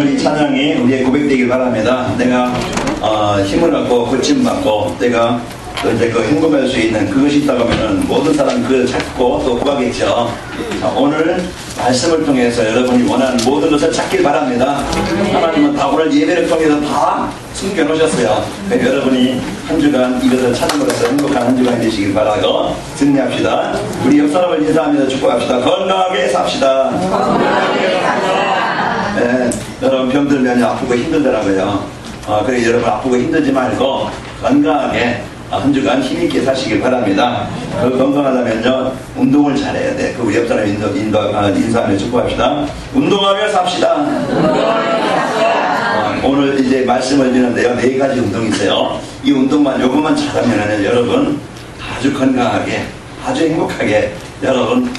오늘 이 찬양이 우리의 고백되길 바랍니다. 내가 힘을 갖고 고침받고 내가 이제 그 행복할 수 있는 그것이 있다고 하면은 모든 사람 그걸 찾고 또 구하겠죠. 자, 오늘 말씀을 통해서 여러분이 원하는 모든 것을 찾길 바랍니다. 하나님은 다 오늘 예배를 통해서 다 숨겨놓으셨어요. 여러분이 한 주간 이것을 찾음으로써 행복한 한 주간이 되시길 바라고 승리합시다. 우리 옆 사람을 인사하면서 축복합시다. 건강하게 삽시다. 건강하게 삽시다. 네, 여러분 병들면 아프고 힘들더라고요. 그래서 여러분 아프고 힘들지 말고 건강하게 한 주간 힘있게 사시길 바랍니다. 건강하다면요 운동을 잘해야 돼. 그 우리 옆 사람 인사하며 축복합시다. 운동하며 삽시다. 오늘 이제 말씀을 드리는데요, 4가지 운동이 있어요. 이 운동만 요것만 잘하면 여러분 아주 건강하게 아주 행복하게 여러분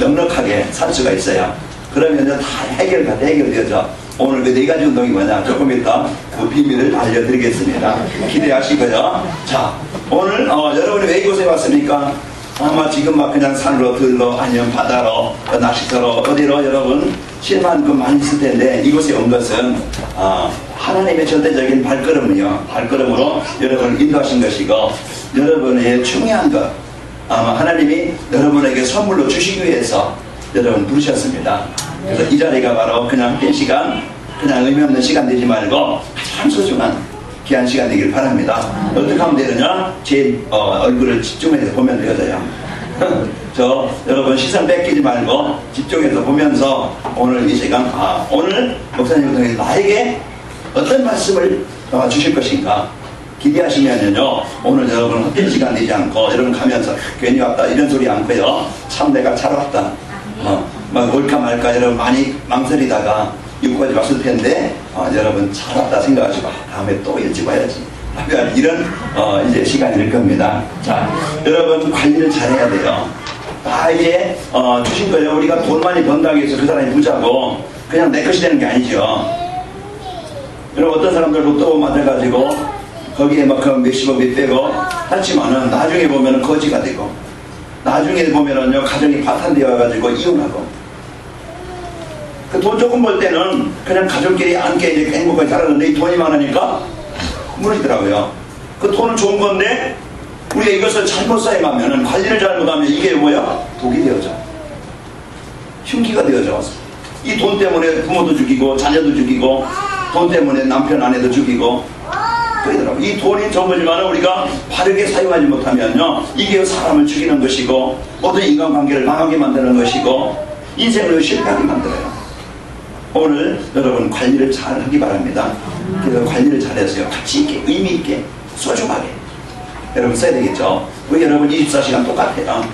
넉넉하게 살 수가 있어요. 그러면요 다 해결되어져. 오늘 그 4가지 운동이 뭐냐 조금 이따 그 비밀을 알려드리겠습니다. 기대하시고요. 자, 오늘 여러분이 왜 이곳에 왔습니까? 아마 지금 막 그냥 산으로 들러 아니면 바다로 낚시터로 어디로 여러분 실만큼 많이 있을 텐데 이곳에 온 것은 하나님의 전대적인 발걸음으로 여러분을 인도하신 것이고 여러분의 중요한 것 아마 하나님이 여러분에게 선물로 주시기 위해서 여러분 부르셨습니다. 그래서 이 자리가 바로 그냥 빈 시간, 그냥 의미 없는 시간 되지 말고 참 소중한 귀한 시간 되길 바랍니다. 어떻게 하면 되느냐? 제 얼굴을 집중해서 보면 되거든요. 여러분 시선 뺏기지 말고 집중해서 보면서 오늘 이 시간, 오늘 목사님을 통해 나에게 어떤 말씀을 주실 것인가 기대하시면요 오늘 여러분 빈 시간 되지 않고 여러분 가면서 괜히 왔다 이런 소리 않고요 참 내가 잘 왔다 막 올까 말까 여러분 많이 망설이다가 여기까지 왔을 텐데 여러분 잘 왔다 생각하시고 다음에 또 일찍 와야지 이런 이제 시간이 될 겁니다. 자, 여러분 관리를 잘해야 돼요. 이제 주신 거예요. 우리가 돈 많이 번다고 해서 그 사람이 부자고 그냥 내 것이 되는 게 아니죠. 여러분 어떤 사람들 로또 맞아가지고 거기에 막 몇십억 몇백억 하지만은 나중에 보면은 거지가 되고 나중에 보면은요 가정이 파탄되어 가지고 이혼하고 그 돈 조금 벌 때는 그냥 가족끼리 함께 이제 행복하게 살았는데 이 돈이 많으니까 무너지더라고요. 그 돈은 좋은 건데 우리가 이것을 잘못 사용하면은 관리를 잘못하면 이게 뭐야? 독이 되어져. 흉기가 되어져. 이 돈 때문에 부모도 죽이고 자녀도 죽이고 돈 때문에 남편 아내도 죽이고 그러더라고요. 이 돈이 좋은 우리가 바르게 사용하지 못하면요 이게 사람을 죽이는 것이고 모든 인간관계를 망하게 만드는 것이고 인생을 실패하게 만들어요. 오늘 여러분 관리를 잘 하기 바랍니다. 그래서 관리를 잘해서요 가치 있게 의미 있게 소중하게 여러분 써야 되겠죠. 왜 여러분 24시간 똑같아요.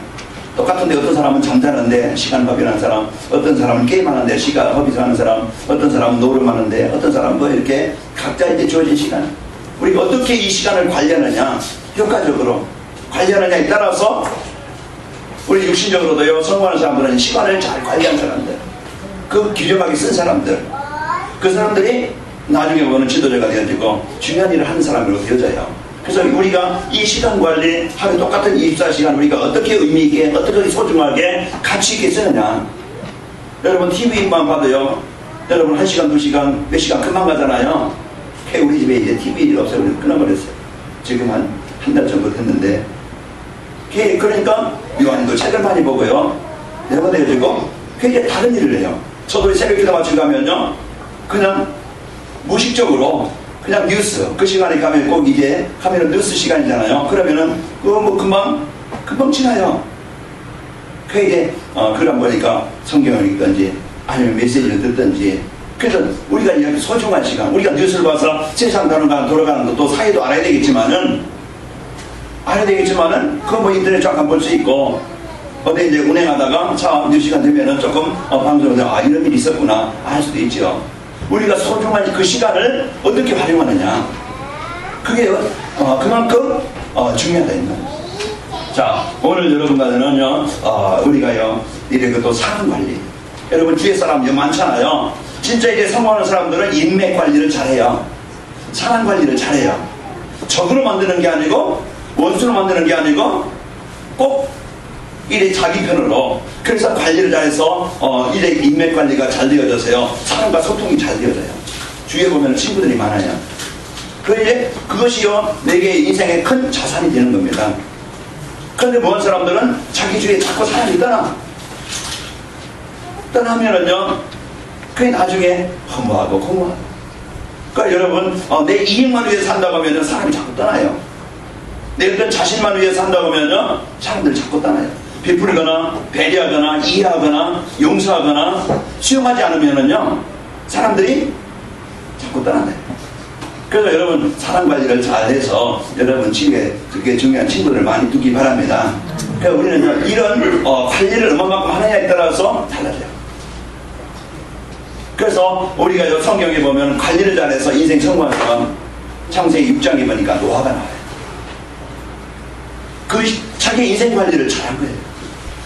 똑같은데 어떤 사람은 잠자는데 시간 허비하는 사람, 어떤 사람은 게임하는데 시간 허비하는 사람, 어떤 사람은 노름하는데 어떤 사람은 뭐 이렇게 각자에게 주어진 시간 우리가 어떻게 이 시간을 관리하느냐 효과적으로 관리하느냐에 따라서 우리 육신적으로도요 성공하는 사람들은 시간을 잘 관리한 사람들 그 규정하게 쓴 사람들 그 사람들이 나중에 보면 지도자가 되어지고 중요한 일을 하는 사람으로 되어져요. 그래서 우리가 이 시간 관리 하루 똑같은 24시간 우리가 어떻게 의미 있게 어떻게 소중하게 가치 있게 쓰느냐. 여러분 TV만 봐도요 여러분 1시간 2시간 몇 시간 금방 가잖아요. 우리 집에 이제 TV가 없어요. 우리 끊어버렸어요. 지금 한 달 정도 됐는데 그러니까 요한도 책을 많이 보고요 내보내가지고 이제 다른 일을 해요. 저도 새벽기도 마치고 가면요 그냥 무식적으로 그냥 뉴스 그 시간에 가면 꼭 이제 하면은 뉴스 시간이잖아요. 그러면은 그거 뭐 금방 지나요. 이제 그러다 보니까 성경을 읽든지 아니면 메시지를 듣든지 그래서 우리가 이렇게 소중한 시간 우리가 뉴스를 봐서 세상 돌아가는 것도 사회도 알아야 되겠지만은 그거 뭐 인터넷 잠깐 볼 수 있고 어디 이제 운행하다가 차 뉴스시간 되면은 조금 방송에서 이런 일이 있었구나 알 수도 있죠. 우리가 소중한 그 시간을 어떻게 활용하느냐 그게 그만큼 중요하다 있는. 자, 오늘 여러분과는요 우리가요 이렇게 또 사람 관리 여러분 주위에 사람이 많잖아요. 진짜 이제 성공하는 사람들은 인맥 관리를 잘해요. 사람 관리를 잘해요. 적으로 만드는 게 아니고 원수로 만드는 게 아니고 꼭 이래 자기 편으로. 그래서 관리를 잘해서 이래 인맥 관리가 잘 되어져서요. 사람과 소통이 잘 되어져요. 주위에 보면 친구들이 많아요. 그것이요 내게 인생의 큰 자산이 되는 겁니다. 그런데 모든 사람들은 자기 주위에 자꾸 사람이 떠나면은요 그게 나중에 허무하고 공허하고. 그러니까 여러분 내 이익만 위해서 산다고 하면요 사람이 자꾸 떠나요. 내 어떤 자신만 위해서 산다고 하면요 사람들이 자꾸 떠나요. 베풀거나 배려하거나 이해하거나 용서하거나 수용하지 않으면은요 사람들이 자꾸 떠나요. 그래서 여러분 사람 관리를 잘해서 여러분 집에 그게 중요한 친구를 많이 두기 바랍니다. 그러니까 우리는 이런 관리를 얼마만큼 하느냐에 따라서 달라져요. 그래서 우리가 성경에 보면 관리를 잘해서 인생 성공한 사람 창세기 6장에 보니까 노아가 나와요. 그 자기 인생 관리를 잘한 거예요.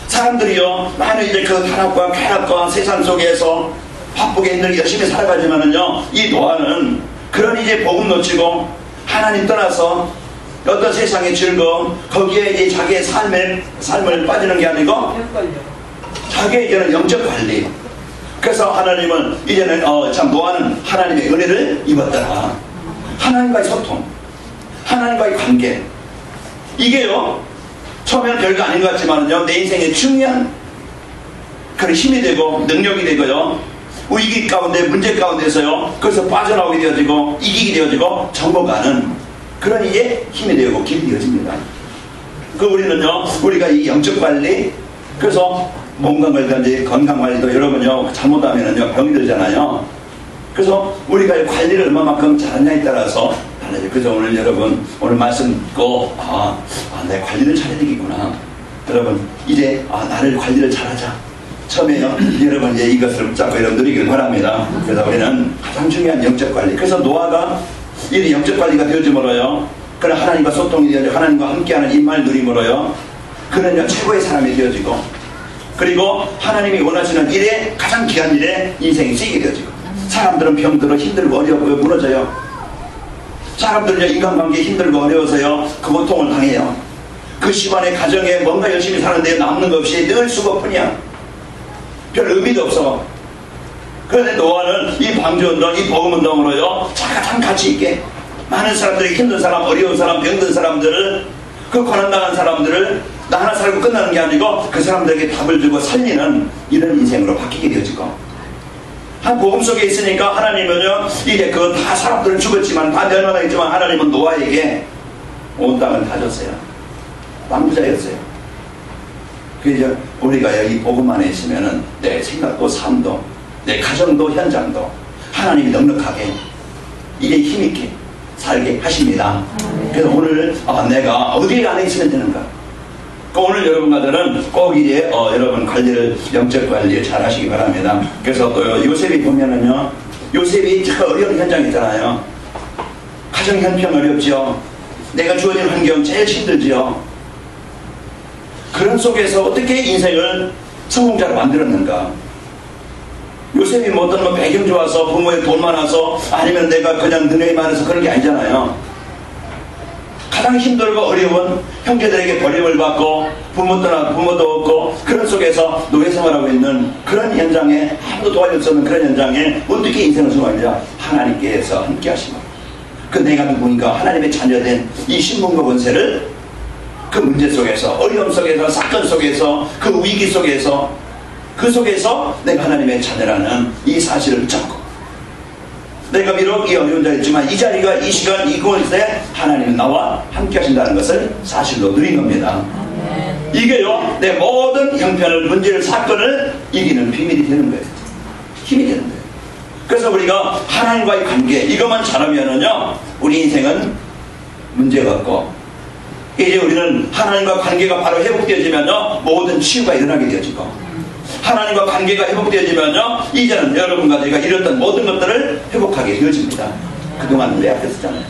사람들이요 나는 이제 그 탄압과 쾌락과 세상 속에서 바쁘게 힘들게 열심히 살아가지만은요 이 노아는 그런 이제 복음 놓치고 하나님 떠나서 어떤 세상의 즐거움 거기에 이제 자기의 삶을 빠지는 게 아니고 자기의 이제는 영적 관리. 그래서 하나님은 이제는 참 노아는 하나님의 은혜를 입었더라. 하나님과의 소통, 하나님과의 관계. 이게요 처음에는 별거 아닌 것 같지만요 내 인생에 중요한 그런 힘이 되고 능력이 되고요. 위기 가운데 문제 가운데서요 그래서 빠져나오게 되어지고 이기게 되어지고 정복하는 그런 이제 힘이 되고 길이 되어집니다. 우리는요 우리가 이 영적 관리 그래서 몸 관리든지 건강 관리도 여러분요 잘못하면은요 병이 들잖아요. 그래서 우리가 관리를 얼마만큼 잘하냐에 따라서 달라져요. 그래서 오늘 여러분 오늘 말씀 듣고 내 관리를 잘해야 되겠구나. 여러분 이제 나를 관리를 잘하자. 처음에요 여러분 이제 이것을 붙잡고 여러분 누리길 바랍니다. 그래서 우리는 가장 중요한 영적 관리. 그래서 노아가 이 영적 관리가 되어짐으로요 그는 하나님과 소통이 되어지고 하나님과 함께하는 입말 누림으로요 그는 최고의 사람이 되어지고 그리고 하나님이 원하시는 일에 가장 귀한 일에 인생이 쓰이게 되어지고 사람들은 병들어 힘들고 어려워 무너져요. 사람들은 인간관계에 힘들고 어려워서요 그 고통을 당해요. 그 시간에 가정에 뭔가 열심히 사는데 남는 것 없이 늘 수고뿐이야. 별 의미도 없어. 그런데 노아는 이 방주운동, 이 복음운동으로요 가장 가치 있게 많은 사람들이 힘든 사람, 어려운 사람, 병든 사람들을 그 고난당한 사람들을 나 하나 살고 끝나는 게 아니고 그 사람들에게 답을 주고 살리는 이런 인생으로 바뀌게 되어지고 한 복음 속에 있으니까 하나님은요 이게 그 다 사람들은 죽었지만 다 멸망했지만 하나님은 노아에게 온 땅을 다 줬어요. 땅 부자였어요. 그래서 우리가 여기 복음 안에 있으면은 내 생각도 삶도 내 가정도 현장도 하나님이 넉넉하게 이게 힘있게 살게 하십니다. 그래서 오늘 내가 어디 안에 있으면 되는가. 오늘 여러분과들은 꼭 이제 여러분 관리를 영적 관리를 잘 하시기 바랍니다. 그래서 또 요셉이 보면은요 요셉이 저 어려운 현장 있잖아요. 가정 형편 어렵죠. 내가 주어진 환경 제일 힘들죠. 그런 속에서 어떻게 인생을 성공자로 만들었는가. 요셉이 뭐 어떤 배경 좋아서 부모의 돈 많아서 아니면 내가 그냥 능력이 많아서 그런 게 아니잖아요. 가장 힘들고 어려운 형제들에게 버림을 받고 부모도 없고 그런 속에서 노예 생활하고 있는 그런 현장에 아무도 도와줄 수 없는 그런 현장에 어떻게 인생을 성공하느냐. 하나님께서 함께 하시고 그 내가 누구인가 하나님의 자녀된 이 신분과 권세를 그 문제 속에서 어려움 속에서 사건 속에서 그 위기 속에서 그 속에서 내가 하나님의 자녀라는 이 사실을 붙잡고 내가 비록 이 어려운 자리지만 이 자리가 이 시간 이곳에 하나님은 나와 함께 하신다는 것을 사실로 누린 겁니다. 이게요 내 모든 형편을 문제를 사건을 이기는 비밀이 되는 거예요. 힘이 되는 거예요. 그래서 우리가 하나님과의 관계 이것만 잘하면은요 우리 인생은 문제가 없고 이제 우리는 하나님과 관계가 바로 회복되어지면요 모든 치유가 일어나게 되어지고 하나님과 관계가 회복되어지면요 이제는 여러분과 제가 잃었던 모든 것들을 회복하게 되어집니다. 그동안 빼앗겼었잖아요.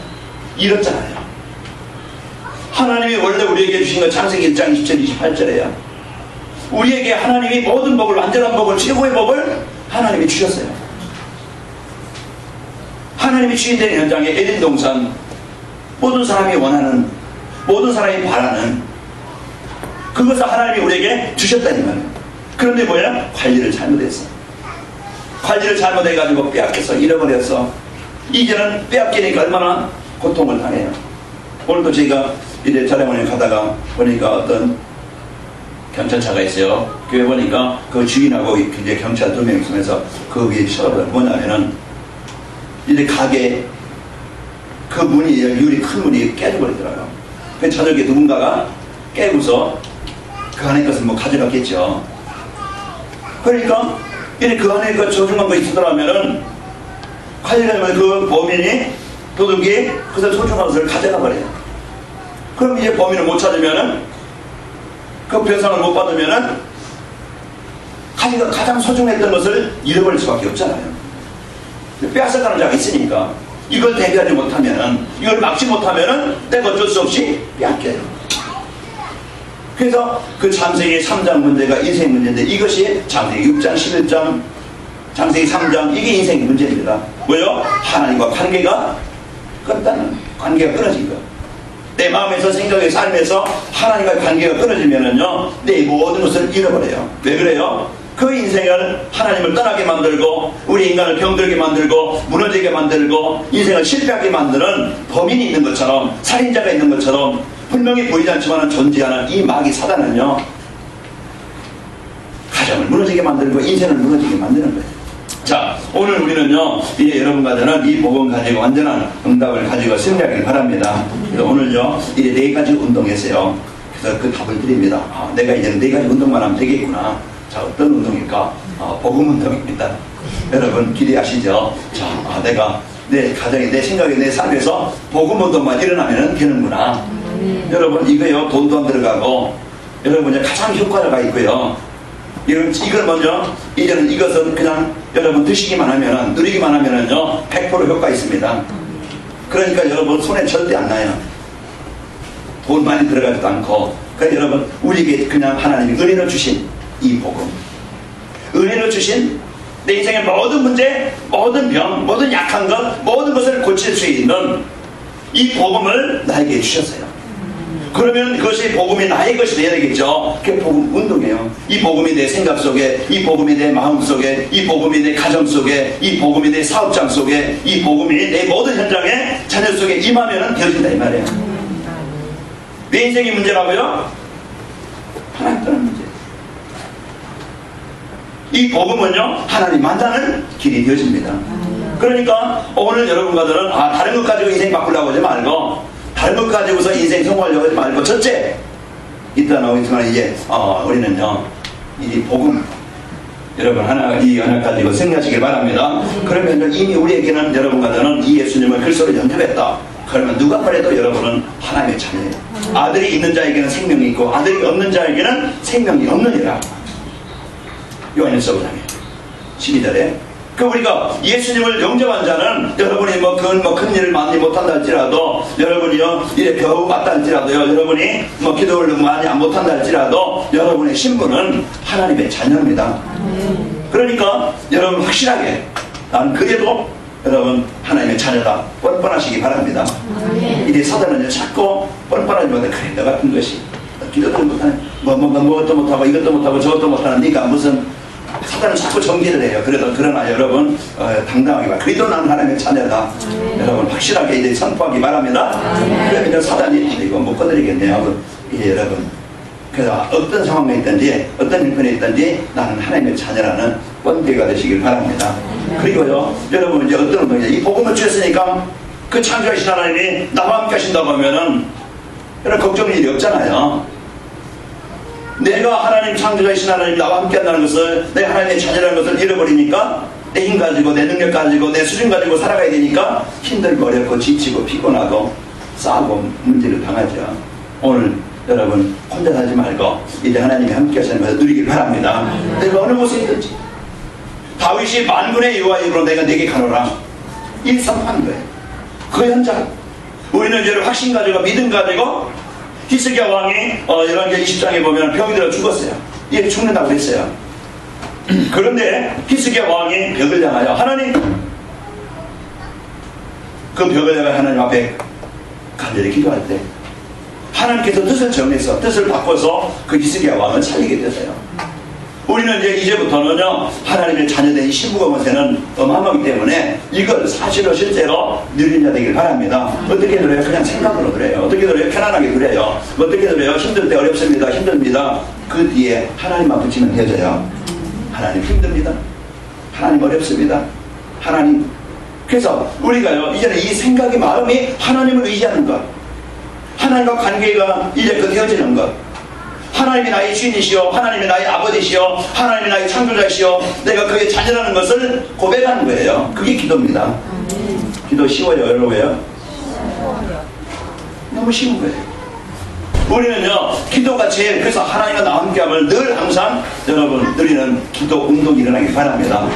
잃었잖아요. 하나님이 원래 우리에게 주신 것 창세기 1장 27, 28절에요 우리에게 하나님이 모든 복을 완전한 복을 최고의 복을 하나님이 주셨어요. 하나님이 주인된 현장에 에덴 동산 모든 사람이 원하는 모든 사람이 바라는 그것을 하나님이 우리에게 주셨다니 말이에요. 그런데 뭐야? 관리를 잘못했어. 관리를 잘못해가지고 빼앗겼어. 잃어버렸어. 이제는 빼앗기니까 얼마나 고통을 당해요. 오늘도 제가 이제 자랑원에 가다가 보니까 어떤 경찰차가 있어요. 교회 보니까 그 주인하고 이제 경찰 2명 있으면서 거기에 쳐다보다 뭐냐면은 이제 가게 그 문이 유리 큰 문이 깨져버리더라고요. 그 저녁에 누군가가 깨고서 그 안에 것을 뭐 가져갔겠죠. 그러니까 이제 그 안에 그 소중한 거 있으더라면은 가져가면 그 범인이 도둑이 그것을 소중한 것을 가져가 버려요. 그럼 이제 범인을 못 찾으면은 그 배상을 못 받으면은 자기가 가장 소중했던 것을 잃어버릴 수밖에 없잖아요. 빼앗아가는 자가 있으니까 이걸 대비하지 못하면은, 이걸 막지 못하면은 내가 어쩔 수 없이 빼앗겨요. 그래서 그 창세기 3장 문제가 인생 문제인데 이것이 창세기 6장 11장 창세기 3장 이게 인생의 문제입니다. 뭐요? 하나님과 관계가 끊다는, 관계가 끊어진 거. 내 마음에서 생각에 삶에서 하나님과 관계가 끊어지면은요 내 모든 것을 잃어버려요. 왜 그래요? 그 인생을 하나님을 떠나게 만들고 우리 인간을 병들게 만들고 무너지게 만들고 인생을 실패하게 만드는 범인이 있는 것처럼, 살인자가 있는 것처럼 분명히 보이지 않지만 존재하는 이 마귀 사단은요 가정을 무너지게 만들고 인생을 무너지게 만드는 거예요. 자, 오늘 우리는요 이제 여러분과는 이 복음 가지고 완전한 응답을 가지고 승리하길 바랍니다. 그래서 오늘요 이제 4가지 운동했어요. 그래서 그 답을 드립니다. 내가 이제는 4가지 운동만 하면 되겠구나. 자, 어떤 운동일까? 복음 운동입니다. 여러분 기대하시죠? 자, 내가 내 가정에, 내 생각에, 내 삶에서 복음 운동만 일어나면 되는구나. 여러분 이거요 돈도 안 들어가고 여러분 가장 효과가 있고요. 이걸 먼저 이제는 이것은 그냥 여러분 드시기만 하면은, 누리기만 하면은요 100% 효과 있습니다. 그러니까 여러분 손에 절대 안 나요. 돈 많이 들어가지도 않고. 그러니까 여러분 우리에게 그냥 하나님이 은혜를 주신 이 복음, 은혜를 주신 내 인생의 모든 문제, 모든 병, 모든 약한 것, 모든 것을 고칠 수 있는 이 복음을 나에게 주셨어요. 그러면 그것이 복음이 나의 것이 되어야 되겠죠. 그게 복음 운동이에요. 이 복음이 내 생각 속에, 이 복음이 내 마음 속에, 이 복음이 내 가정 속에, 이 복음이 내 사업장 속에, 이 복음이 내 모든 현장에, 자녀 속에 임하면 되어진다 이 말이에요. 내 인생의 문제라고요? 하나님 떠난 문제. 이 복음은요 하나님 만나는 길이 되어집니다. 그러니까 오늘 여러분과들은 다른 것 가지고 인생 바꾸려고 하지 말고, 다른 것 가지고서 인생 성공하려고 하지 말고, 첫째 이따 나오겠지만 이제 우리는요 이 복음 여러분 하나 이 언약 가지고 승리하시길 바랍니다. 그러면 이미 우리에게는 여러분과들은 이 예수님을 그리스도로 영접했다. 그러면 누가 말해도 여러분은 하나님의 자녀예요. 아들이 있는 자에게는 생명이 있고 아들이 없는 자에게는 생명이 없느니라. 요한일서 5장에 12절에 그 우리가 예수님을 영접한 자는 여러분이 큰 일을 많이 못한다 할지라도, 여러분이요 이래 겨우 왔다 할지라도요, 여러분이 기도를 많이 안 못한다 할지라도 여러분의 신분은 하나님의 자녀입니다. 그러니까 여러분 확실하게 나는 그래도 여러분 하나님의 자녀다 뻔뻔하시기 바랍니다. 이제 사단은 자꾸 뻔뻔하지 못해. 그래 너 같은 것이 기도도 못하는 뭐것도 못하고 이것도 못하고 저것도 못하는 네가 무슨, 사단은 자꾸 정죄를 해요. 그러나 여러분 당당하게 말. 그래도 나는 하나님의 자녀다. 여러분 확실하게 이제 선포하기 바랍니다. 그러면 사단이 이거 못 건드리겠네요. 이제 여러분 그래서 어떤 상황에 있든지 어떤 형편에 있든지 나는 하나님의 자녀라는 권대가 되시길 바랍니다. 그리고요 여러분 이제 어떤 운동이냐, 이 복음을 주셨으니까 그 창조하신 하나님이 나와 함께 하신다고 하면은 여러분 걱정할 일이 없잖아요. 내가 하나님 창조자이신 하나님 나와 함께 한다는 것을, 내가 하나님의 자녀라는 것을 잃어버리니까 내 힘 가지고 내 능력 가지고 내 수준 가지고 살아가야 되니까 힘들고 어렵고 지치고 피곤하고 싸우고 문제를 당하죠. 오늘 여러분 혼자 살지 말고 이제 하나님이 함께 하시는 것을 누리길 바랍니다. 내가 어느 곳에 있든지 다윗이 만군의 여호와 이름으로 내가 네게 가노라 이 선포한 거예요. 그 현장 우리는 이제 확신 가지고 믿음 가지고, 히스기야 왕이 열왕기하 20장에 보면 병이 들어 죽었어요. 얘 죽는다고 그랬어요. 그런데 히스기야 왕이 벽을 향하여 하나님, 그 벽을 향하여 하나님 앞에 간절히 기도할 때 하나님께서 뜻을 정해서 뜻을 바꿔서 그 히스기야 왕을 살리게 되세요. 우리는 이제부터는요 하나님의 자녀된 이 신부가 권세는 어마어마하기 때문에 이걸 사실로 실제로 누리는 자 되길 바랍니다. 어떻게 누려요? 그냥 생각으로 누려요. 어떻게 누려요? 편안하게 누려요. 어떻게 누려요? 힘들 때 어렵습니다. 힘듭니다. 그 뒤에 하나님만 붙이면 되어져요. 하나님 힘듭니다. 하나님 어렵습니다. 하나님. 그래서 우리가요 이제는 이 생각의 마음이 하나님을 의지하는 것, 하나님과 관계가 이제 그 되어지는 것, 하나님이 나의 주인이시여, 하나님이 나의 아버지시여, 하나님이 나의 창조자시여, 내가 그의 자녀라는 것을 고백하는 거예요. 그게 기도입니다. 기도 쉬워요? 어려워요? 너무 쉬운 거예요. 우리는요 기도가 제일, 그래서 하나님과 나와 함께함을 늘 항상 여러분 누리는 기도 운동이 일어나기 바랍니다.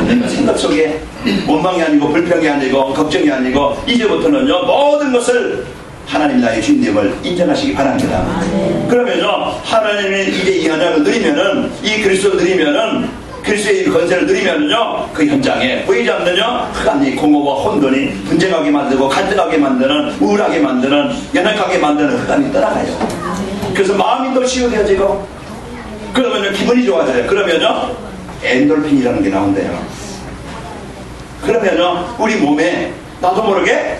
내가 생각 속에 원망이 아니고 불평이 아니고 걱정이 아니고 이제부터는요 모든 것을 하나님 나의 주님을 인정하시기 바랍니다. 그러면요 하나님이 이제 이 언약을 누리면은, 이 그리스도를 누리면은, 그리스도의 권세를 누리면은요 그 현장에 보이지 않는요 흑암이 공허와 혼돈이 분쟁하게 만들고 갈등하게 만드는, 우울하게 만드는, 연약하게 만드는 흑암이 떠나가요. 그래서 마음이 더 치유되어지고, 그러면요 기분이 좋아져요. 그러면요 엔돌핀이라는 게 나온대요. 그러면요 우리 몸에 나도 모르게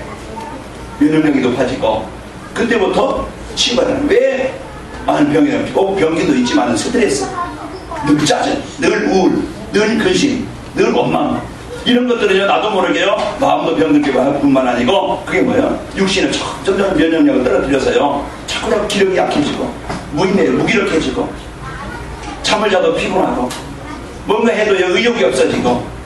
면역력이 높아지고, 그때부터 치유가 되는. 왜 많은 병이 꼭 병기도 있지만 스트레스, 늘 짜증, 늘 우울, 늘 근심, 늘 원망, 이런 것들은요 나도 모르게요 마음도 병들게 할 뿐만 아니고 그게 뭐예요? 육신은 점점 면역력을 떨어뜨려서요 자꾸나 기력이 약해지고 무기력해지고 잠을 자도 피곤하고 뭔가 해도 의욕이 없어지고,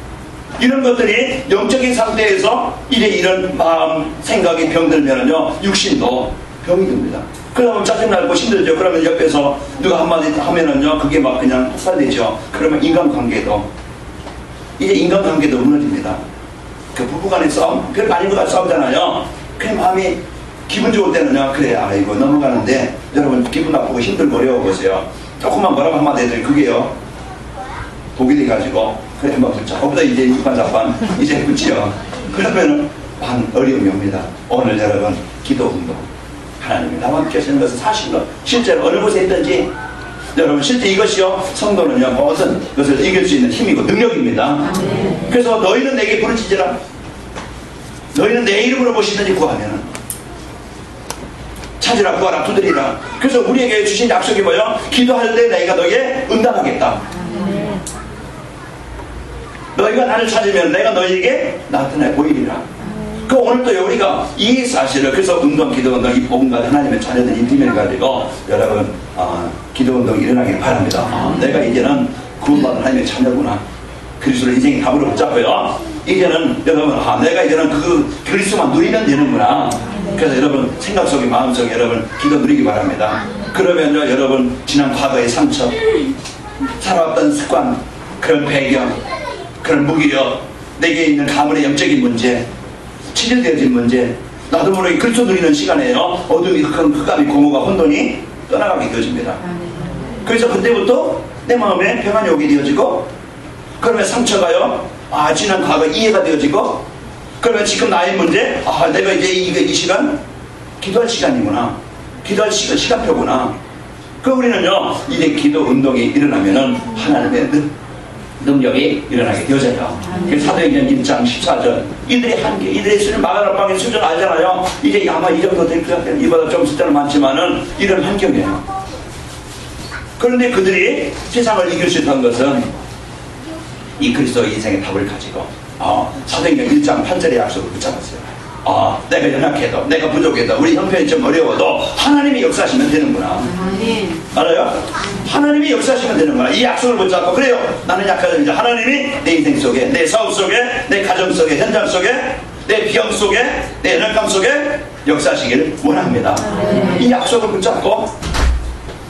이런 것들이 영적인 상태에서 이제 이런 마음 생각이 병들면은요 육신도 병이 듭니다. 그러면 짜증나고 힘들죠. 그러면 옆에서 누가 한마디 하면은요 그게 막 그냥 폭발되죠. 그러면 인간관계도 무너집니다. 그 부부간의 싸움, 별거 아닌 것 같이 싸우잖아요. 그 마음이 기분 좋을 때는요 그래 아이고 넘어가는데, 여러분 기분 나쁘고 힘들고 어려워보세요. 조금만 뭐라고 한마디 해도 그게요 독이 돼가지고 그래 한번 붙자. 거기다 이제 이판자판 이제 붙지요. 그러면은 어려움이 옵니다. 오늘 여러분 기도 운동, 하나님이 나와 함께 하시는 것은 사실로 실제로 어느 곳에 있든지 여러분 실제 이것이요 성도는요 모든 것을 이길 수 있는 힘이고 능력입니다. 그래서 너희는 내게 부르짖으라, 너희는 내 이름으로 무엇이든지 구하면은 찾으라, 구하라, 두드리라. 그래서 우리에게 주신 약속이 뭐예요? 기도할 때 내가 너에게 응답하겠다. 너희가 나를 찾으면 내가 너희에게 나타나 보이리라. 그 오늘도 우리가 이 사실을, 그래서 운동, 기도 운동, 이 복음과 하나님의 자녀들 이 비밀을 가지고 여러분 기도 운동이 일어나길 바랍니다. 내가 이제는 구원받은 하나님의 자녀구나. 그리스도를 인생의 답으로 붙잡고요. 이제는 여러분 내가 이제는 그 그리스도만 누리면 되는구나. 그래서 여러분 생각 속에 마음 속에 여러분 기도 누리기 바랍니다. 그러면요 여러분 지난 과거의 상처, 살아왔던 습관, 그런 배경, 그런 무기력, 내게 있는 가문의 영적인 문제, 치료되어진 문제, 나도 모르게 그리스도 누리는 시간에요 어둠이, 흑암이, 공허가, 혼돈이 떠나가게 되어집니다. 그래서 그때부터 내 마음에 평안이 오게 되어지고, 그러면 상처가요 지난 과거 이해가 되어지고, 그러면 지금 나의 문제, 내가 이제 이 시간 기도할 시간이구나, 기도할 시간표구나. 그 우리는요 이제 기도 운동이 일어나면은 하나님의 능력이 일어나게 되어져요. 사도행전 1장 14절 이들의 한계, 이들의 수준 마가다방의 수준 알잖아요. 이제 아마 이 정도 될 것 같아요. 이보다 좀 숫자는 많지만은 이런 환경이에요. 그런데 그들이 세상을 이길 수 있던 것은 이 그리스도의 인생의 답을 가지고 사도행전 1장 8절의 약속을 붙잡았어요. 내가 연약해도, 내가 부족해도, 우리 형편이 좀 어려워도 하나님이 역사하시면 되는구나. 알아요? 하나님이 역사하시면 되는구나. 이 약속을 붙잡고, 그래요 나는 약하다는데 하나님이 내 인생 속에, 내 사업 속에, 내 가정 속에, 현장 속에, 내 비형 속에, 내 연약함 속에 역사하시기를 원합니다. 이 약속을 붙잡고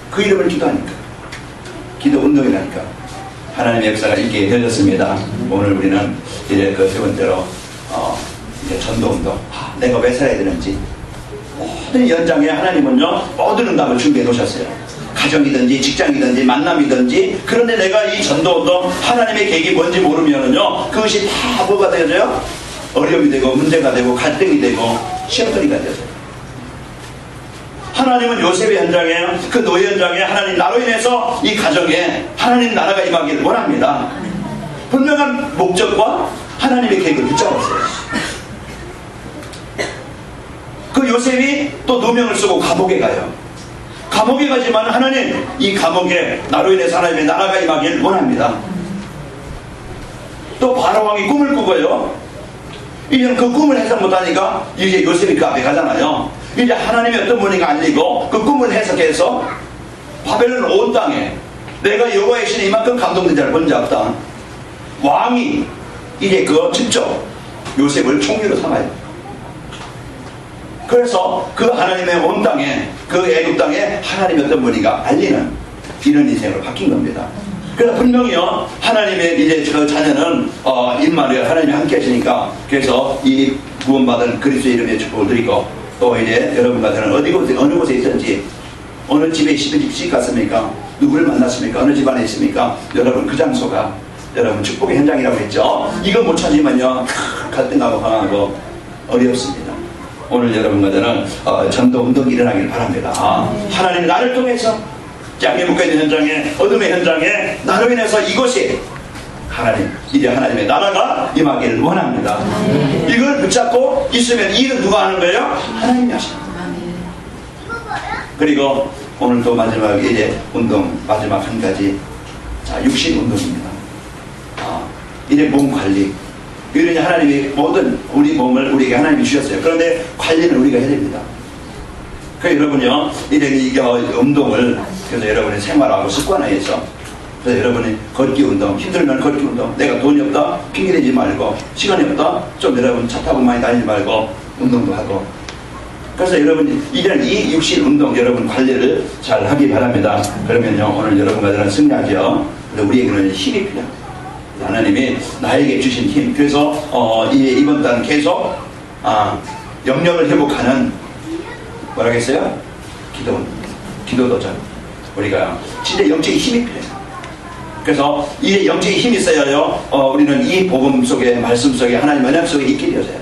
그 이름을 기도하니까, 기도 운동이라니까 하나님의 역사가 있게 되어졌습니다. 오늘 우리는 이제 그 세 번째로 이제 전도운동, 내가 왜 살아야 되는지, 모든 연장에 하나님은요 모든 응답을 준비해 놓으셨어요. 가정이든지 직장이든지 만남이든지. 그런데 내가 이 전도운동 하나님의 계획이 뭔지 모르면은요 그것이 다 뭐가 되어져요? 어려움이 되고 문제가 되고 갈등이 되고 시험거리가 되어져요. 하나님은 요셉의 현장에, 그 노예 현장에 하나님 나로 인해서 이 가정에 하나님 나라가 임하기를 원합니다. 분명한 목적과 하나님의 계획을 붙잡았어요. 그 요셉이 또 누명을 쓰고 감옥에 가요. 감옥에 가지만 하나님 이 감옥에 나로 인해서 하나님의 나라가 임하기를 원합니다. 또 바로왕이 꿈을 꾸고요. 이제는 그 꿈을 해석 못하니까 이제 요셉이 그 앞에 가잖아요. 이제 하나님의 어떤 분이가 아니고 그 꿈을 해석해서 바벨론 온 땅에 내가 여호와의 신에 이만큼 감동된 자를 본 자 없다. 왕이 이제 그 직접 요셉을 총리로 삼아요. 그래서 그 하나님의 온 땅에, 그 애굽 땅에 하나님의 어떤 분이가 알리는 이런 인생으로 바뀐 겁니다. 그래서 분명히요, 하나님의 이제 그 자녀는 임마누엘 하나님이 함께 하시니까, 그래서 이 구원받은 그리스도의 이름에 축복을 드리고, 또 이제 여러분 같은 어느 곳에 있든지, 어느 집에 시집 갔습니까? 누구를 만났습니까? 어느 집안에 있습니까? 여러분 그 장소가 여러분 축복의 현장이라고 했죠. 이거 못 찾으면요, 갈등하고 방황하고 어렵습니다. 오늘 여러분과는 전도 운동이 일어나길 바랍니다. 하나님 나를 통해서 짱에 묶여있는 현장에, 어둠의 현장에 나로 인해서 이곳이 하나님, 이제 하나님의 나라가 임하기를 원합니다. 이걸 붙잡고 있으면 이 일은 누가 하는 거예요? 하나님이 하십니다. 그리고 오늘 또 마지막 이제 운동, 마지막 한 가지, 자, 육신 운동입니다. 이제 몸 관리. 이러니 하나님이 모든 우리 몸을 우리에게 하나님이 주셨어요. 그런데 관리는 우리가 해야 됩니다. 그래서 여러분요, 이제 운동을, 그래서 여러분의 생활하고 습관화해서, 그래서 여러분이 걷기 운동, 힘들면 걷기 운동, 내가 돈이 없다 핑계대지 말고, 시간이 없다 좀 여러분 차 타고 많이 다니지 말고 운동도 하고. 그래서 여러분 이제는 이 육신 운동 여러분 관리를 잘 하기 바랍니다. 그러면요, 오늘 여러분과 승리하죠. 우리에게는 힘이 필요합니다. 하나님이 나에게 주신 힘. 그래서 이번 달 계속 영역을 회복하는, 뭐라겠어요? 기도 도전. 우리가 진짜 영적인 힘이 필요해요. 그래서 이 영적인 힘이 있어야요, 우리는 이 복음 속에, 말씀 속에, 하나님 언약 속에 있게 되어져요.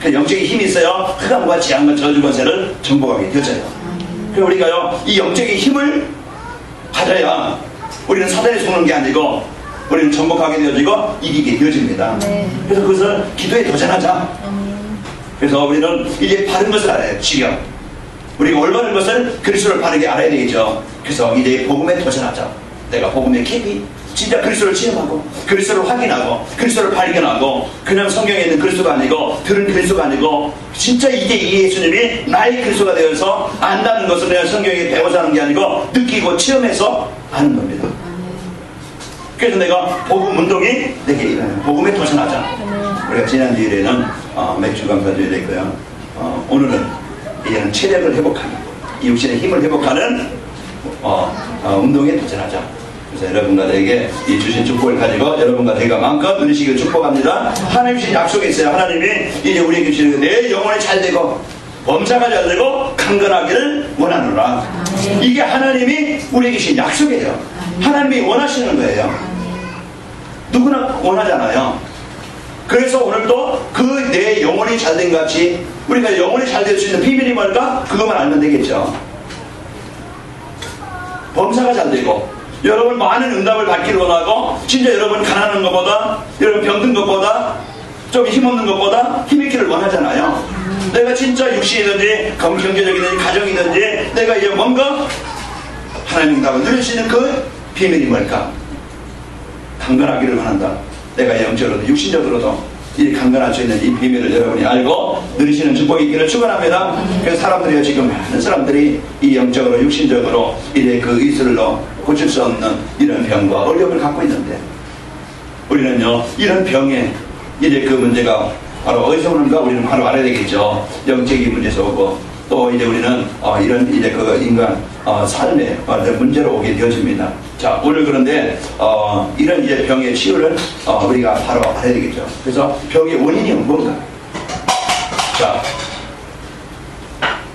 그 영적인 힘이 있어요, 흑암과 재앙과 저주 권세를 정복하게 되어져요. 그래서 우리가요, 이 영적인 힘을 가져야 우리는 사단에 속는 게 아니고 우리는 정복하게 되어지고 이기게 되어집니다. 그래서 그것을 기도에 도전하자. 그래서 우리는 이제 바른 것을 알아야 지경. 우리가 올바른 것을 그리스도를 바르게 알아야 되겠죠. 그래서 이제 복음에 도전하자. 내가 복음의 깊이 진짜 그리스도를 체험하고, 그리스도를 확인하고, 그리스도를 발견하고, 그냥 성경에 있는 그리스도가 아니고, 들은 그리스도가 아니고, 진짜 이게 이 예수님이 나의 그리스도가 되어서 안다는 것을 내가 성경에 배워서 하는 게 아니고 느끼고 체험해서 아는 겁니다. 그래서 내가 복음 운동이 내게 일어나요. 복음에 도전하자. 우리가 지난주일에는 맥주 감사주일에 있고요. 오늘은 이제는 체력을 회복하는, 이 육신의 힘을 회복하는 운동에 도전하자. 그래서 여러분과 저에게 이 주신 축복을 가지고 여러분과 제가 마음껏 누리시길 축복합니다. 하나님 주신 약속이 있어요. 하나님이 이제 우리에게 주시는 내 영혼이 잘 되고 범사가 잘 되고 강건하기를 원하노라. 이게 하나님이 우리에게 주신 약속이에요. 하나님이 원하시는 거예요. 누구나 원하잖아요. 그래서 오늘도 그 내 영혼이 잘된 같이 우리가 영혼이 잘 될 수 있는 비밀이 뭘까? 그것만 알면 되겠죠. 범사가 잘 되고, 여러분 많은 응답을 받기를 원하고, 진짜 여러분 가난한 것보다, 여러분 병든 것보다, 좀 힘없는 것보다 힘있기를 원하잖아요. 내가 진짜 육신이든지 경제적이든지 가정이든지 내가 이제 뭔가 하나님 응답을 누릴 수 있는 그 비밀이 뭘까? 강건하기를 원한다. 내가 영적으로도 육신적으로도 이 강건할 수 있는 이 비밀을 여러분이 알고 누리시는 축복이 있기를 축원합니다. 그래서 사람들이요, 지금 많은 사람들이 이 영적으로 육신적으로 이제 그 이슬로 고칠 수 없는 이런 병과 어려움을 갖고 있는데, 우리는요 이런 병에 이제 그 문제가 바로 어디서 오는가 우리는 바로 알아야 되겠죠. 영적인 문제에서 오고, 또 이제 우리는 이런 이제 그 인간 삶에 문제로 오게 되어집니다. 자, 오늘 그런데 이런 이제 병의 치유를 우리가 바로 알아야 되겠죠. 그래서 병의 원인이 뭔가? 자,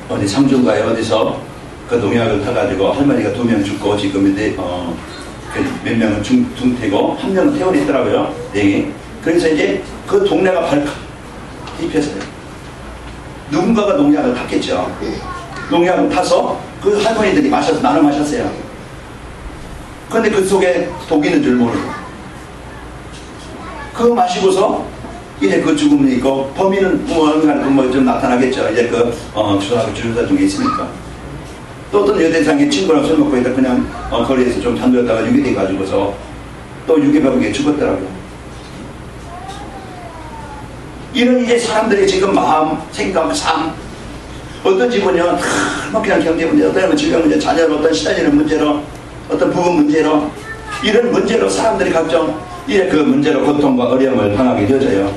어디 상주인가요? 어디서 그 농약을 타가지고 할머니가 2명 죽고 지금 이제 몇 명은 중태고 한 명은 퇴원이 있더라고요. 네. 그래서 이제 그 동네가 발칵 뒤집혔어요. 누군가가 농약을 탔겠죠. 농약을 타서 그 할머니들이 나눠 마셨어요. 그런데 그 속에 독이 있는 줄 모르고 그거 마시고서 이제 그 죽음이 있고 범인은 뭐 좀 나타나겠죠. 이제 주사 중에 있으니까. 또 어떤 여대장의 친구랑 술 먹고 있다 그냥 거리에서 좀 잠들었다가 유괴돼 가지고서 또 유괴병에 죽었더라고요. 이런 이제 사람들의 지금 마음, 생각, 삶, 어떤 집은요, 뭐 그냥 경제 문제, 어떤 질병 문제, 자녀로 어떤 시달리는 문제로, 어떤 부분 문제로, 이런 문제로 사람들이 각종 이제 그 문제로 고통과 어려움을 당하게 되어져요.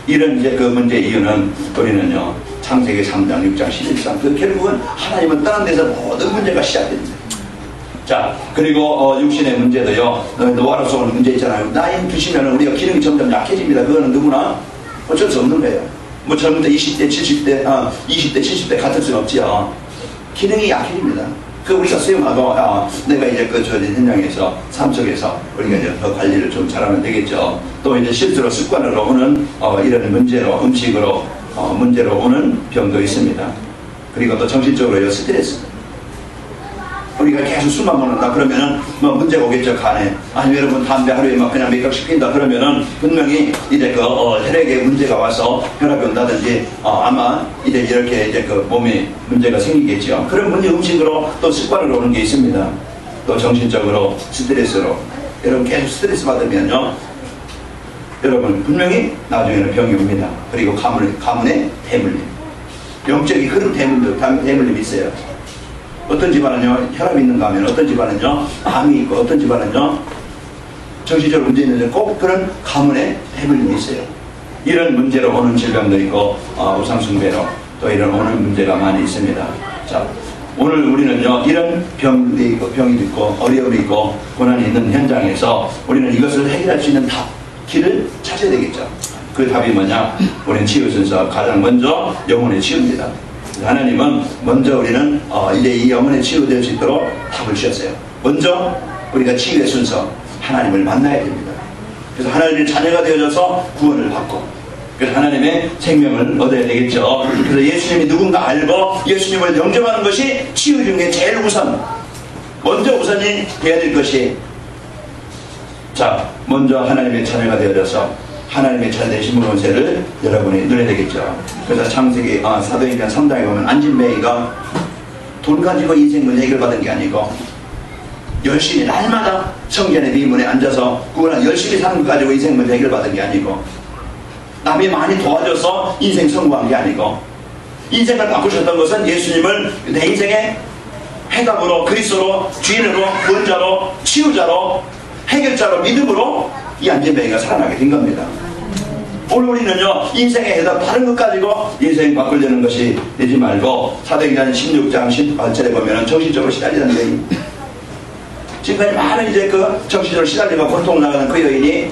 이런 이제 그 문제의 이유는 우리는요, 창세기 3장, 6장, 11장, 그 결국은 하나님은 떠난 데서 모든 문제가 시작됩니다. 자, 그리고 육신의 문제도요, 노화로서 오는 문제 있잖아요. 나이 드시면 우리가 기능이 점점 약해집니다. 그거는 누구나 어쩔 수 없는 거예요. 뭐 젊을 때 20대, 70대, 20대, 70대 같을 수는 없지요. 기능이 약해집니다. 그 우리가 수용하고, 내가 이제 그 주어진 현장에서, 삶 속에서 우리가 이제 더 관리를 좀 잘하면 되겠죠. 또 이제 실수로 습관으로 오는, 이런 문제로, 음식으로, 문제로 오는 병도 있습니다. 그리고 또 정신적으로요, 스트레스. 우리가 계속 술만 먹는다 그러면은 뭐 문제가 오겠죠. 간에. 아니 여러분 담배 하루에 막 그냥 몇 갑씩 핀다 그러면은 분명히 이제 그 혈액에 문제가 와서 혈압이 온다든지 아마 이제 이렇게 이제 그 몸에 문제가 생기겠죠. 그런 문제 음식으로 또 습관으로 오는 게 있습니다. 또 정신적으로 스트레스로 여러분 계속 스트레스 받으면요 여러분 분명히 나중에는 병이 옵니다. 그리고 가문의 대물림, 영적인 흐름 대물림이 있어요. 어떤 집안은요 혈압이 있는가 하면 어떤 집안은요 암이 있고 어떤 집안은요 정신적으로 문제 있는데 꼭 그런 가문의 대물림이 있어요. 이런 문제로 오는 질병도 있고 우상숭배로 또 이런 오는 문제가 많이 있습니다. 자, 오늘 우리는요 이런 병이 있고 어려움이 있고 고난이 있는 현장에서 우리는 이것을 해결할 수 있는 길을 찾아야 되겠죠. 그 답이 뭐냐? 우리는 치유 순서 가장 먼저 영혼의 치유입니다. 하나님은 먼저 우리는 이제 이 영혼의 치유될 수 있도록 답을 주셨어요. 먼저 우리가 치유의 순서 하나님을 만나야 됩니다. 그래서 하나님의 자녀가 되어져서 구원을 받고 그래서 하나님의 생명을 얻어야 되겠죠. 그래서 예수님이 누군가 알고 예수님을 영접하는 것이 치유 중에 제일 먼저 우선이 되어야 될 것이 자 먼저 하나님의 자녀가 되어져서 하나님의 잘 되신 권세를 여러분이 누려야 되겠죠. 그래서 창세기 사도행전 3장에 보면 안진뱅이가 돈 가지고 인생 문제 해결받은 게 아니고 열심히 날마다 성전의 비문에 앉아서 그거는 열심히 사는 거 가지고 인생 문제 해결받은 게 아니고 남이 많이 도와줘서 인생 성공한 게 아니고 인생을 바꾸셨던 것은 예수님을 내 인생의 해답으로 그리스도로 주인으로 구원자로 치유자로 해결자로 믿음으로 이 안진뱅이가 살아나게 된 겁니다. 오늘 우리는요 인생의 해답 다른 것 가지고 인생 바꾸려는 것이 되지 말고 사도행전 16장 18절에 보면 정신적으로 시달리는 여인 지금까지 많은 이제 그 정신적으로 시달리고 고통을 나가는 그 여인이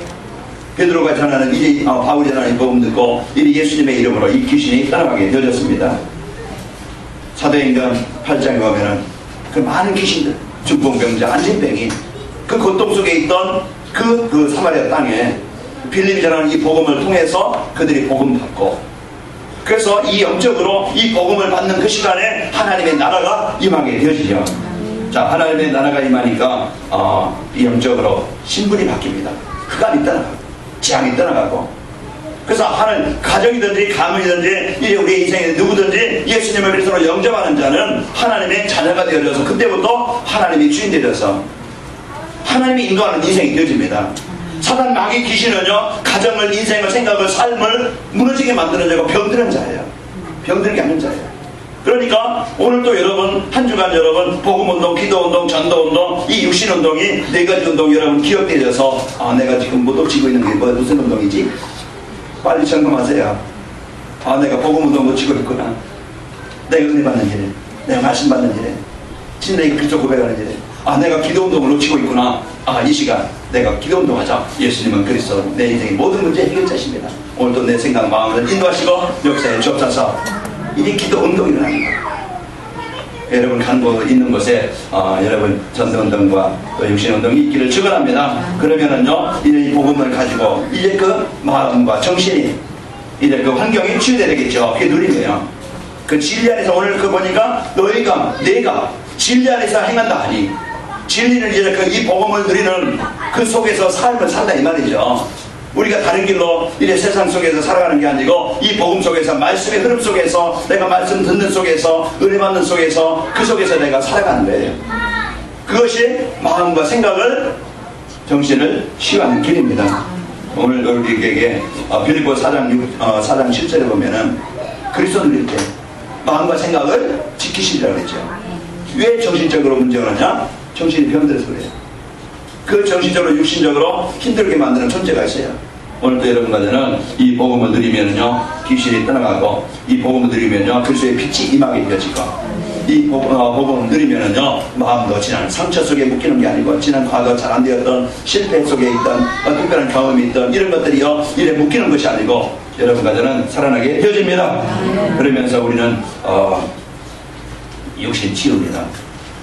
베드로가 전하는 이제 바울이 전하는 복음 듣고 이 예수님의 이름으로 이 귀신이 떠나가게 되어졌습니다. 사도행전 8장에 보면 그 많은 귀신들 중풍병자 안진뱅이 그 고통 속에 있던 그 사마리아 땅에 빌립이 전하는 이 복음을 통해서 그들이 복음 받고 그래서 이 영적으로 이 복음을 받는 그 시간에 하나님의 나라가 임하게 되어지죠. 자 하나님의 나라가 임하니까 이 영적으로 신분이 바뀝니다. 흑암이 떠나가고 재앙이 떠나가고 그래서 하나님 가정이든지 가문이든지 이제 우리 인생에 누구든지 예수님을 그리스도로 영접하는 자는 하나님의 자녀가 되어져서 그때부터 하나님이 주인 되어서 하나님이 인도하는 인생이 되어집니다. 사단 마귀 귀신은요 가정을 인생을 생각을 삶을 무너지게 만드는 자고 병드는 자예요. 병들게 하는 자예요. 그러니까 오늘도 여러분 한 주간 여러분 복음운동, 기도운동, 전도운동 이 육신운동이 네 가지 운동 여러분 기억되어서 내가 지금 못 놓치고 있는 게 무슨 운동이지? 빨리 점검하세요. 내가 복음운동 놓치고 있구나. 내가 은혜 받는 일에 내가 말씀 받는 일에 진리가 그쪽 고백하는 일에 내가 기도운동을 놓치고 있구나. 이 시간 내가 기도운동 하자. 예수님은 그리스도 내 인생의 모든 문제 해결자십니다. 오늘도 내 생각 마음을 인도하시고 역사에 주옵소서. 이게 기도운동이 일어나는 거예요. 여러분 간구 있는 곳에 여러분 전도운동과 또 육신운동이 있기를 축원합니다. 그러면은요 이제 이 복음을 가지고 이제 그 마음과 정신이 이제 그 환경이 치유되야 되겠죠. 그게 누리네요. 그 진리 안에서 오늘 그 보니까 내가 진리 안에서 행한다 하니 진리는 이제 이 복음을 누리는 그 속에서 삶을 산다 이 말이죠. 우리가 다른 길로 이래 세상 속에서 살아가는 게 아니고 이 복음 속에서 말씀의 흐름 속에서 내가 말씀 듣는 속에서 은혜 받는 속에서 그 속에서 내가 살아가는 거예요. 그것이 마음과 생각을 정신을 치유하는 길입니다. 오늘 우리에게 빌립보 4장 7절에 보면은 그리스도 누릴 때 마음과 생각을 지키시라고 했죠. 왜 정신적으로 문제가 오느냐? 정신이 병들어서 그래요. 그 정신적으로 육신적으로 힘들게 만드는 존재가 있어요. 오늘도 여러분과는 이 복음을 누리면요 귀신이 떠나가고 이 복음을 누리면요 그리스도의 빛이 임하게 되어지고 이 복음을 누리면요 마음도 지난 상처 속에 묶이는 게 아니고 지난 과거 잘 안 되었던 실패 속에 있던 특별한 경험이 있던 이런 것들이요 이래 묶이는 것이 아니고 여러분과는 살아나게 되어집니다. 그러면서 우리는 육신 치유입니다.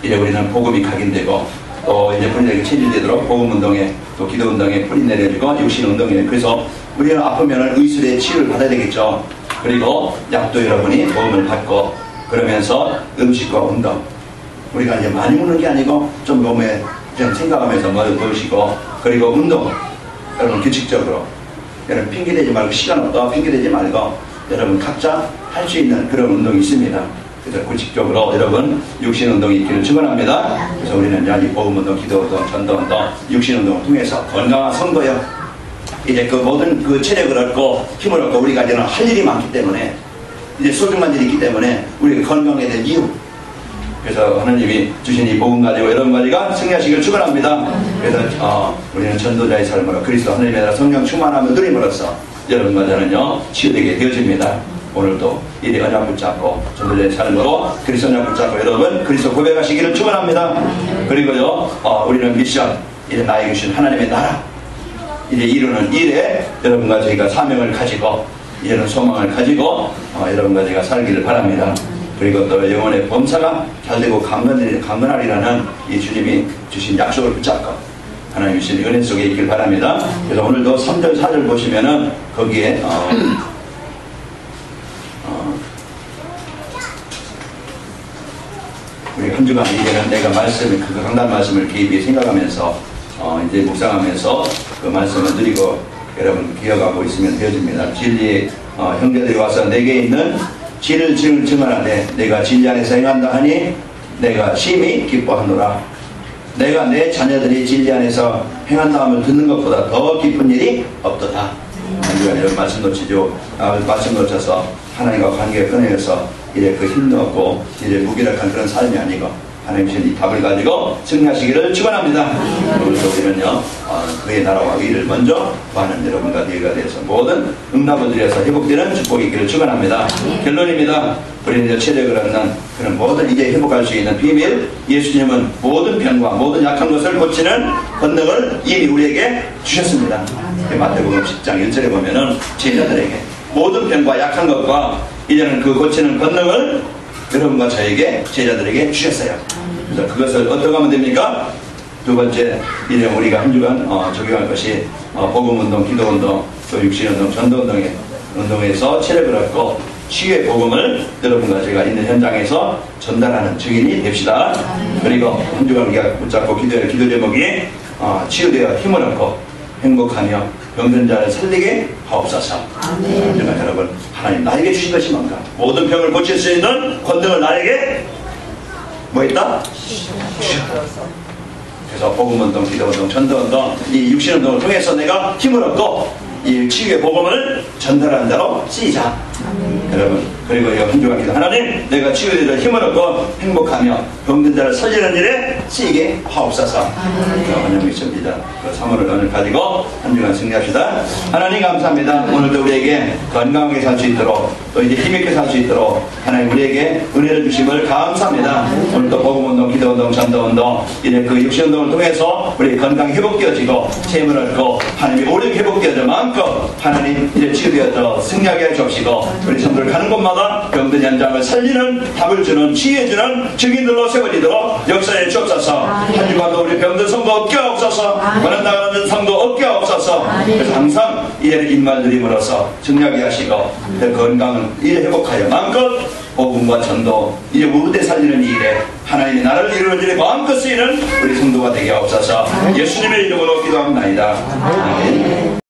이제 우리는 복음이 각인되고 또 이제 본인에게 체질되도록 복음운동에 또 기도운동에 뿌리 내려지고 육신운동에 그래서 우리는 아프면 의술의 치유를 받아야 되겠죠. 그리고 약도 여러분이 도움을 받고 그러면서 음식과 운동 우리가 이제 많이 먹는 게 아니고 좀 몸에 좀 생각하면서 먹으시고 그리고 운동 여러분 규칙적으로 여러분 핑계대지 말고 시간 없다 핑계대지 말고 여러분 각자 할 수 있는 그런 운동이 있습니다. 그래서 규칙적으로 여러분 육신운동이 있기를 축원합니다. 그래서 우리는 이 복음운동, 기도운동, 전도운동, 육신운동을 통해서 건강한 선거요. 이제 그 모든 그 체력을 얻고 힘을 얻고 우리가 이제는 할 일이 많기 때문에 이제 소중한 일이 있기 때문에 우리가 건강해야 될 이유. 그래서 하나님이 주신 이 복음 가지고 여러분 가지가 승리하시기를 축원합니다. 그래서 우리는 전도자의 삶으로 그리스도 하나님의 나라 성령 충만함을 누림으로써 여러분 가지는요 치유되게 되어집니다. 오늘도 이리 언약 붙잡고 전도자의 삶으로 그리스도 언약 붙잡고 여러분 그리스도 고백하시기를 축원합니다. 그리고요 우리는 미션 이제 나에게 주신 하나님의 나라 이제 이루는 일에 여러분과 저희가 사명을 가지고 이제는 소망을 가지고 여러분과 제가 살기를 바랍니다. 그리고 또 영혼의 범사가 잘되고 강건하리라는 이 주님이 주신 약속을 붙잡고 하나님 주신 은혜 속에 있길 바랍니다. 그래서 오늘도 3절 4절 보시면은 거기에 우리 한 주간 이제는 내가 말씀을 그 강단 말씀을 깊이 생각하면서 이제 묵상하면서 그 말씀을 드리고 여러분 기억하고 있으면 되어집니다. 진리의 형제들이 와서 내게 있는 진을 증언하되 내가 진리 안에서 행한다 하니 내가 심히 기뻐하노라. 내가 내 자녀들이 진리 안에서 행한다 함을 듣는 것보다 더 기쁜 일이 없도다. 여러분 말씀 놓치죠. 말씀 놓쳐서 하나님과 관계가 끊어져서 이제 그 힘도 없고 이제 무기력한 그런 삶이 아니고 하나님 주신 이 답을 가지고 승리하시기를 축원합니다. 오늘도 우리는요 그의 나라와 의를 먼저 구하는 여러분과 너희가 되어서 모든 응답을 드려서 회복되는 축복이 있기를 축원합니다. 결론입니다. 우리는 이제 체력을 얻는 그런 모든 이제 회복할 수 있는 비밀 예수님은 모든 병과 모든 약한 것을 고치는 권능을 이미 우리에게 주셨습니다. 마태복음 10장 1절에 보면은 제자들에게 모든 병과 약한 것과 이제는 그 고치는 권능을 여러분과 저에게 제자들에게 주셨어요. 그래서 그것을 어떻게 하면 됩니까? 두 번째 이제 우리가 한 주간 적용할 것이 복음운동, 기도운동, 또 육신운동, 전도운동에서 체력을 얻고 치유의 복음을 여러분과 제가 있는 현장에서 전달하는 증인이 됩시다. 그리고 한 주간 우리가 붙잡고 기도할 기도 제목이 치유되어 힘을 얻고 행복하며 병든 자를 살리게 하옵소서. 하지만 여러분 하나님 나에게 주신 것이 뭔가 모든 병을 고칠 수 있는 권능을 나에게 뭐 있다? 그래서 복음운동, 기도운동, 전도운동 이 육신운동을 통해서 내가 힘을 얻고 이 치유의 복음을 전달하는 자로 쓰이자. 여러분 그리고 이 한 주간 기도 하나님 내가 치유되어 힘을 얻고 행복하며 병든 자를 살리는 일에 쓰이게 하옵소서. 원영이 있습니다. 그 사물을 오늘 가지고 한 주간 승리합시다. 하나님 감사합니다. 오늘도 우리에게 건강하게 살 수 있도록 또 이제 힘있게 살 수 있도록 하나님 우리에게 은혜를 주심을 감사합니다. 오늘도 복음운동, 기도운동, 전도운동 이제 그 육신운동을 통해서 우리 건강이 회복되어지고 체험을 얻고 하나님이 오래 회복되어져 마음껏 하나님 이제 치유되어져 승리하게 해주시고 우리 성도들 가는 곳마다 병든 현장을 살리는 답을 주는 치유해주는 증인들로 세워지도록 역사에 주옵소서. 한 주간도 우리 병든 성도 얻게 하옵소서. 원한 나가는 성도 얻게 하옵소서. 그래서 항상 이제는 입만 누림으로써 승리하게 하시고 그 건강을 이제 회복하여 마음껏 복음과 전도, 이제 무대 살리는 이 일에 하나님의 나라를 이루는 일에 마음껏 쓰이는 우리 성도가 되게 하옵소서. 예수님의 이름으로 기도합니다. 아멘.